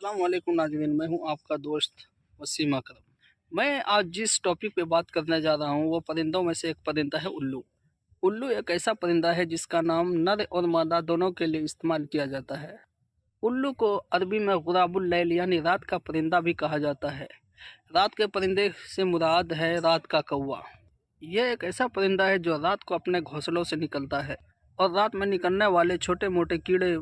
अस्सलाम वालेकुम नाज़रीन, मैं हूं आपका दोस्त वसीम अकरम। मैं आज जिस टॉपिक पे बात करने जा रहा हूं वो परिंदों में से एक परिंदा है उल्लू। उल्लू एक ऐसा परिंदा है जिसका नाम नर और मादा दोनों के लिए इस्तेमाल किया जाता है। उल्लू को अरबी में गुराबुल लैल यानी रात का परिंदा भी कहा जाता है। रात के परिंदे से मुराद है रात का कौवा। यह एक ऐसा परिंदा है जो रात को अपने घोंसलों से निकलता है और रात में निकलने वाले छोटे मोटे कीड़े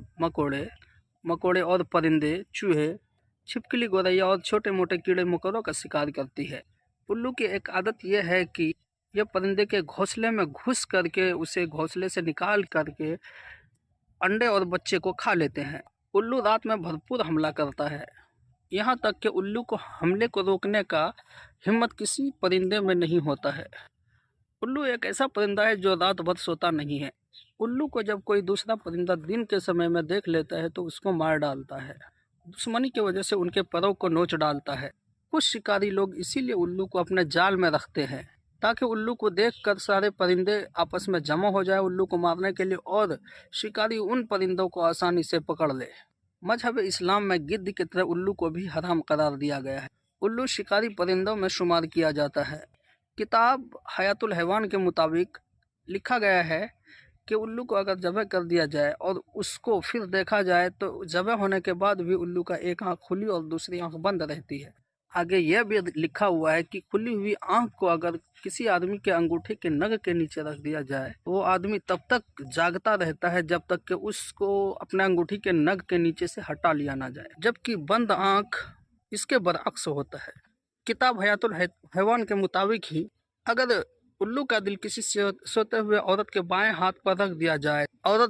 मकोड़े और परिंदे, चूहे, छिपकली, गोरैया और छोटे मोटे कीड़े मकोड़ों का शिकार करती है। उल्लू की एक आदत यह है कि यह परिंदे के घोंसले में घुस करके उसे घोंसले से निकाल करके अंडे और बच्चे को खा लेते हैं। उल्लू रात में भरपूर हमला करता है, यहाँ तक कि उल्लू को हमले को रोकने का हिम्मत किसी परिंदे में नहीं होता है। उल्लू एक ऐसा परिंदा है जो रात भर सोता नहीं है। उल्लू को जब कोई दूसरा परिंदा दिन के समय में देख लेता है तो उसको मार डालता है। दुश्मनी की वजह से उनके परों को नोच डालता है। कुछ शिकारी लोग इसीलिए उल्लू को अपने जाल में रखते हैं ताकि उल्लू को देखकर सारे परिंदे आपस में जमा हो जाए उल्लू को मारने के लिए और शिकारी उन परिंदों को आसानी से पकड़ ले। मजहब इस्लाम में गिद्ध की तरह उल्लू को भी हराम करार दिया गया है। उल्लू शिकारी परिंदों में शुमार किया जाता है। किताब हयातुल हैवान के मुताबिक लिखा गया है कि उल्लू को अगर ज़बह कर दिया जाए और उसको फिर देखा जाए तो ज़बह होने के बाद भी उल्लू का एक आंख खुली और दूसरी आंख बंद रहती है। आगे यह भी लिखा हुआ है कि खुली हुई आंख को अगर किसी आदमी के अंगूठे के नग के नीचे रख दिया जाए तो वो आदमी तब तक जागता रहता है जब तक कि उसको अपने अंगूठी के नग के नीचे से हटा लिया ना जाए, जबकि बंद आंख इसके बरअक्स होता है। किताब हयातुल हैवान के मुताबिक ही अगर उल्लू का दिल किसी सोते हुए औरत के बाएं हाथ पर रख दिया जाए, औरत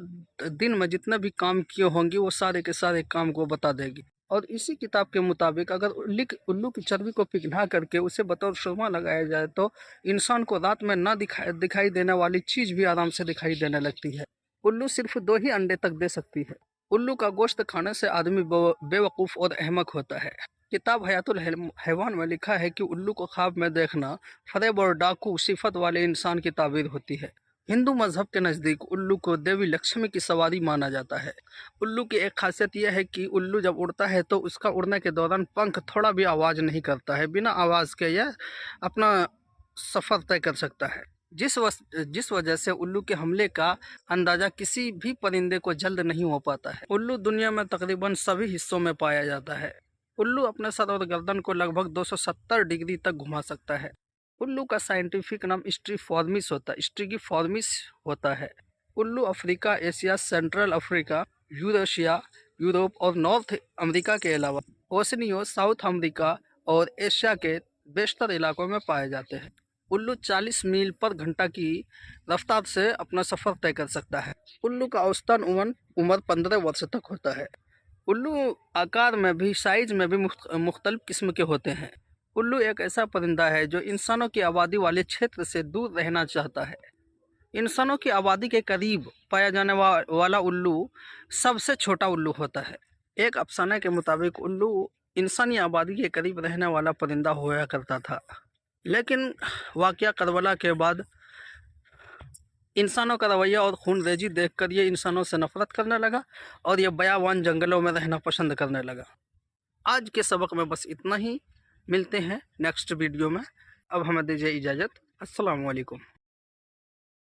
दिन में जितने भी काम किए होंगी वो सारे के सारे काम को बता देगी। और इसी किताब के मुताबिक अगर उल्लू की चर्बी को पिघला करके उसे बतौर सुरमा लगाया जाए तो इंसान को रात में ना दिखाई देने वाली चीज़ भी आराम से दिखाई देने लगती है। उल्लू सिर्फ 2 ही अंडे तक दे सकती है। उल्लू का गोश्त खाने से आदमी बेवकूफ़ और अहमक होता है। किताब हयातुल हैवान में लिखा है कि उल्लू को ख्वाब में देखना फरेब और डाकू सिफत वाले इंसान की ताबीर होती है। हिंदू मजहब के नज़दीक उल्लू को देवी लक्ष्मी की सवारी माना जाता है। उल्लू की एक खासियत यह है कि उल्लू जब उड़ता है तो उसका उड़ने के दौरान पंख थोड़ा भी आवाज़ नहीं करता है। बिना आवाज़ के यह अपना सफ़र तय कर सकता है, जिस वजह से उल्लू के हमले का अंदाज़ा किसी भी परिंदे को जल्द नहीं हो पाता है। उल्लू दुनिया में तकरीबन सभी हिस्सों में पाया जाता है। उल्लू अपने सर और गर्दन को लगभग 270 डिग्री तक घुमा सकता है। उल्लू का साइंटिफिक नाम स्ट्रिगिफॉर्मिस होता है। उल्लू Africa, Asia, central Africa, Eurasia, Europe और नॉर्थ अमेरिका के अलावा ओशनिया, साउथ अमेरिका और एशिया के बेशतर इलाकों में पाए जाते हैं। उल्लू 40 मील पर घंटा की रफ्तार से अपना सफ़र तय कर सकता है। उल्लू का औसतन उम्र 15 वर्ष तक होता है। उल्लू आकार में भी, साइज में भी मुख्तलिफ किस्म के होते हैं। उल्लू एक ऐसा परिंदा है जो इंसानों की आबादी वाले क्षेत्र से दूर रहना चाहता है। इंसानों की आबादी के करीब पाया जाने वाला उल्लू सबसे छोटा उल्लू होता है। एक अफसाने के मुताबिक उल्लू इंसानी आबादी के करीब रहने वाला परिंदा होया करता था, लेकिन वाक़या करबला के बाद इंसानों का रवैया और खूनरेजी देखकर ये इंसानों से नफरत करने लगा और ये बयावान जंगलों में रहना पसंद करने लगा। आज के सबक में बस इतना ही। मिलते हैं नेक्स्ट वीडियो में। अब हमें दीजिए इजाज़त। अस्सलाम वालेकुम।